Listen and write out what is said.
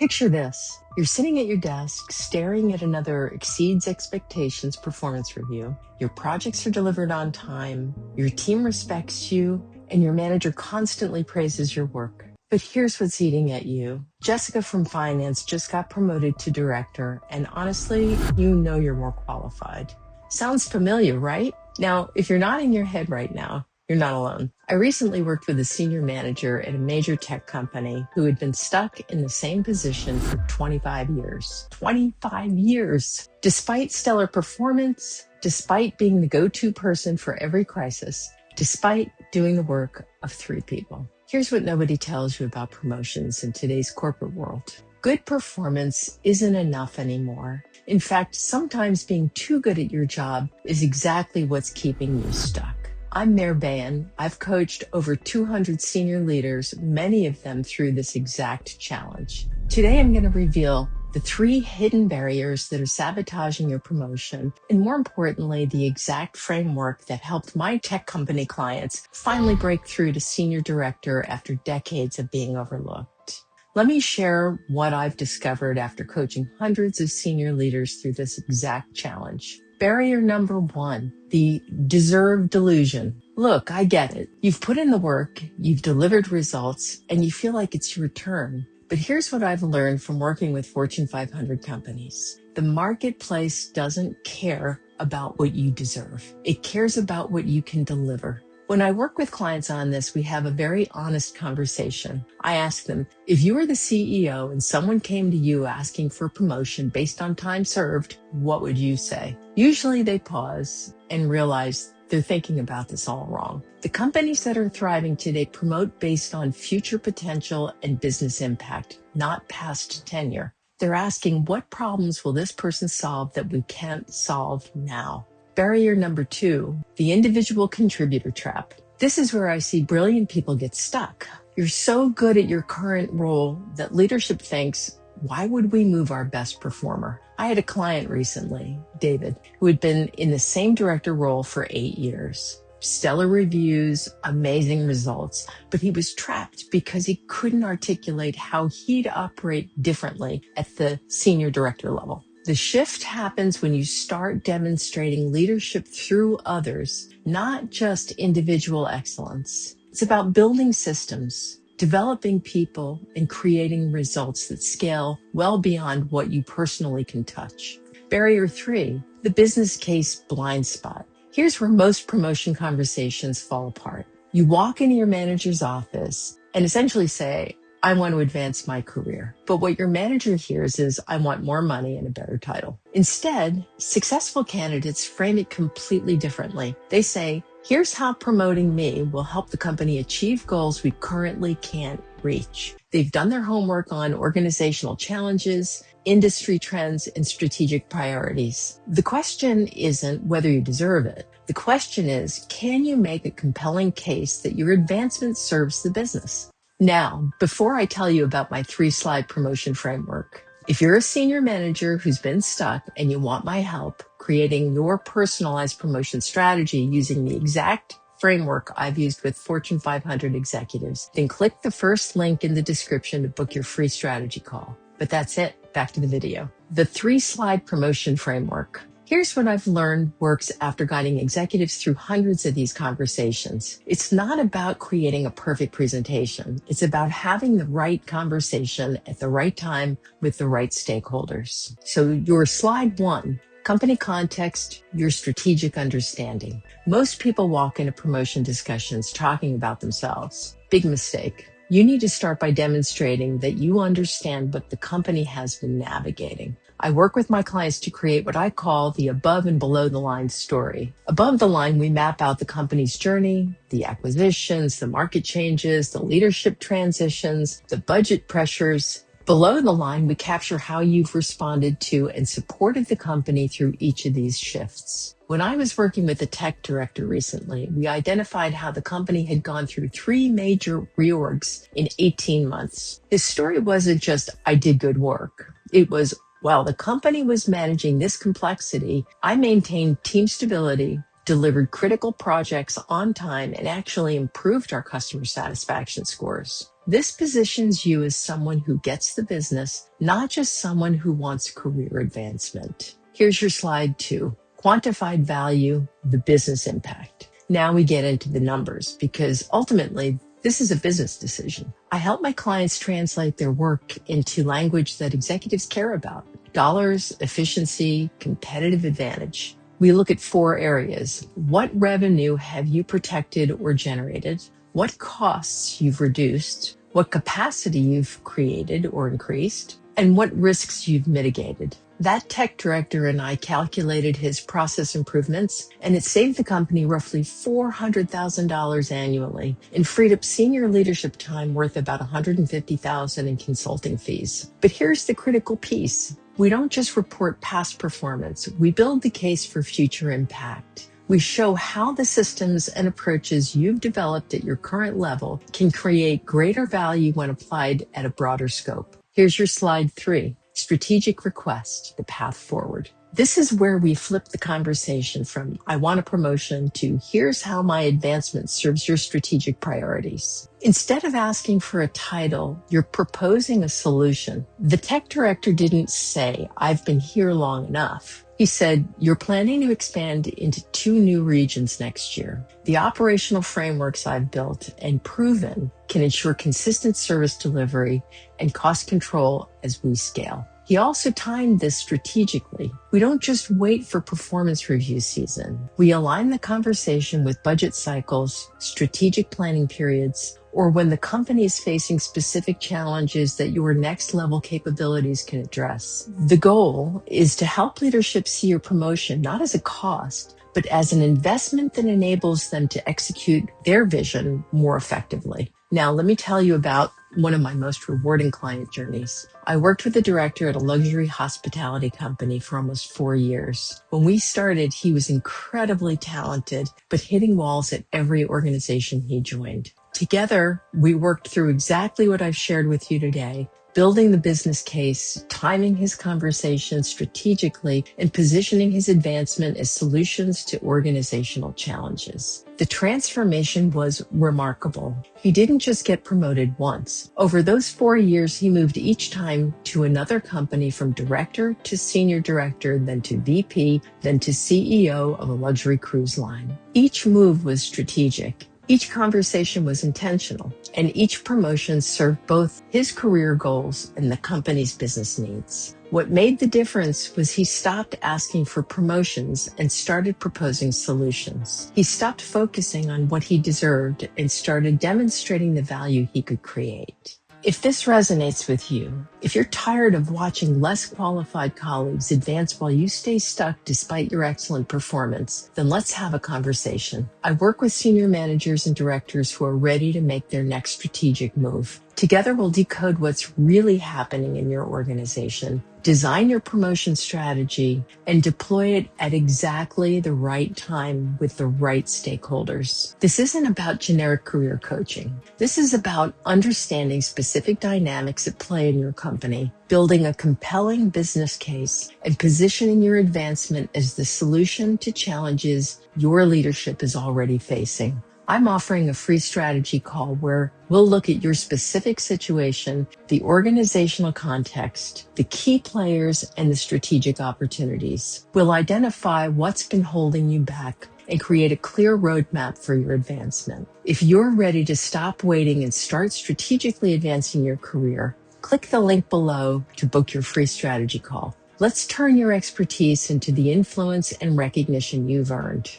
Picture this. You're sitting at your desk, staring at another exceeds expectations performance review. Your projects are delivered on time, your team respects you, and your manager constantly praises your work. But here's what's eating at you. Jessica from finance just got promoted to director, and honestly, you know you're more qualified. Sounds familiar, right? Now, if you're nodding your head right now, you're not alone. I recently worked with a senior manager at a major tech company who had been stuck in the same position for 25 years. 25 years! Despite stellar performance, despite being the go-to person for every crisis, despite doing the work of 3 people. Here's what nobody tells you about promotions in today's corporate world. Good performance isn't enough anymore. In fact, sometimes being too good at your job is exactly what's keeping you stuck. I'm Mare Beyen. I've coached over 200 senior leaders, many of them through this exact challenge. Today, I'm going to reveal the 3 hidden barriers that are sabotaging your promotion, and more importantly, the exact framework that helped my tech company clients finally break through to senior director after decades of being overlooked. Let me share what I've discovered after coaching hundreds of senior leaders through this exact challenge. Barrier number 1, the deserved delusion. Look, I get it. You've put in the work, you've delivered results, and you feel like it's your turn. But here's what I've learned from working with Fortune 500 companies. The marketplace doesn't care about what you deserve. It cares about what you can deliver. When I work with clients on this, we have a very honest conversation. I ask them, if you were the CEO and someone came to you asking for promotion based on time served, what would you say? Usually they pause and realize they're thinking about this all wrong. The companies that are thriving today promote based on future potential and business impact, not past tenure. They're asking, what problems will this person solve that we can't solve now? Barrier number 2, the individual contributor trap. This is where I see brilliant people get stuck. You're so good at your current role that leadership thinks, why would we move our best performer? I had a client recently, David, who had been in the same director role for 8 years. Stellar reviews, amazing results, but he was trapped because he couldn't articulate how he'd operate differently at the senior director level. The shift happens when you start demonstrating leadership through others, not just individual excellence. It's about building systems, developing people, and creating results that scale well beyond what you personally can touch. Barrier 3, the business case blind spot. Here's where most promotion conversations fall apart. You walk into your manager's office and essentially say, I want to advance my career. But what your manager hears is, I want more money and a better title. Instead, successful candidates frame it completely differently. They say, here's how promoting me will help the company achieve goals we currently can't reach. They've done their homework on organizational challenges, industry trends, and strategic priorities. The question isn't whether you deserve it. The question is, can you make a compelling case that your advancement serves the business? Now, before I tell you about my 3-slide promotion framework, if you're a senior manager who's been stuck and you want my help creating your personalized promotion strategy using the exact framework I've used with Fortune 500 executives, then click the first link in the description to book your free strategy call. But that's it. Back to the video. The 3-slide promotion framework. Here's what I've learned works after guiding executives through hundreds of these conversations. It's not about creating a perfect presentation. It's about having the right conversation at the right time with the right stakeholders. So your slide 1, company context, your strategic understanding. Most people walk into promotion discussions talking about themselves. Big mistake. You need to start by demonstrating that you understand what the company has been navigating. I work with my clients to create what I call the above and below the line story. Above the line, we map out the company's journey, the acquisitions, the market changes, the leadership transitions, the budget pressures. Below the line, we capture how you've responded to and supported the company through each of these shifts. When I was working with a tech director recently, we identified how the company had gone through 3 major reorgs in 18 months. His story wasn't just, I did good work. It was, while the company was managing this complexity, I maintained team stability, delivered critical projects on time, and actually improved our customer satisfaction scores. This positions you as someone who gets the business, not just someone who wants career advancement. Here's your slide 2, quantified value, the business impact. Now we get into the numbers because ultimately, this is a business decision. I help my clients translate their work into language that executives care about: dollars, efficiency, competitive advantage. We look at 4 areas. What revenue have you protected or generated? What costs you've reduced? What capacity you've created or increased? And what risks you've mitigated? That tech director and I calculated his process improvements, and it saved the company roughly $400,000 annually and freed up senior leadership time worth about $150,000 in consulting fees. But here's the critical piece. We don't just report past performance. We build the case for future impact. We show how the systems and approaches you've developed at your current level can create greater value when applied at a broader scope. Here's your slide 3. Strategic request, the path forward. This is where we flip the conversation from "I want a promotion" to "here's how my advancement serves your strategic priorities." Instead of asking for a title, you're proposing a solution. The tech director didn't say, "I've been here long enough." He said, "You're planning to expand into 2 new regions next year. The operational frameworks I've built and proven can ensure consistent service delivery and cost control as we scale." He also timed this strategically. We don't just wait for performance review season. We align the conversation with budget cycles, strategic planning periods, or when the company is facing specific challenges that your next level capabilities can address. The goal is to help leadership see your promotion not as a cost, but as an investment that enables them to execute their vision more effectively. Now, let me tell you about one of my most rewarding client journeys. I worked with a director at a luxury hospitality company for almost 4 years. When we started, he was incredibly talented, but hitting walls at every organization he joined. Together, we worked through exactly what I've shared with you today: building the business case, timing his conversation strategically, and positioning his advancement as solutions to organizational challenges. The transformation was remarkable. He didn't just get promoted once. Over those 4 years, he moved each time to another company, from director to senior director, then to VP, then to CEO of a luxury cruise line. Each move was strategic. Each conversation was intentional, and each promotion served both his career goals and the company's business needs. What made the difference was he stopped asking for promotions and started proposing solutions. He stopped focusing on what he deserved and started demonstrating the value he could create. If this resonates with you, if you're tired of watching less qualified colleagues advance while you stay stuck despite your excellent performance, then let's have a conversation. I work with senior managers and directors who are ready to make their next strategic move. Together, we'll decode what's really happening in your organization, design your promotion strategy, and deploy it at exactly the right time with the right stakeholders. This isn't about generic career coaching. This is about understanding specific dynamics at play in your company, building a compelling business case, and positioning your advancement as the solution to challenges your leadership is already facing. I'm offering a free strategy call where we'll look at your specific situation, the organizational context, the key players, and the strategic opportunities. We'll identify what's been holding you back and create a clear roadmap for your advancement. If you're ready to stop waiting and start strategically advancing your career, click the link below to book your free strategy call. Let's turn your expertise into the influence and recognition you've earned.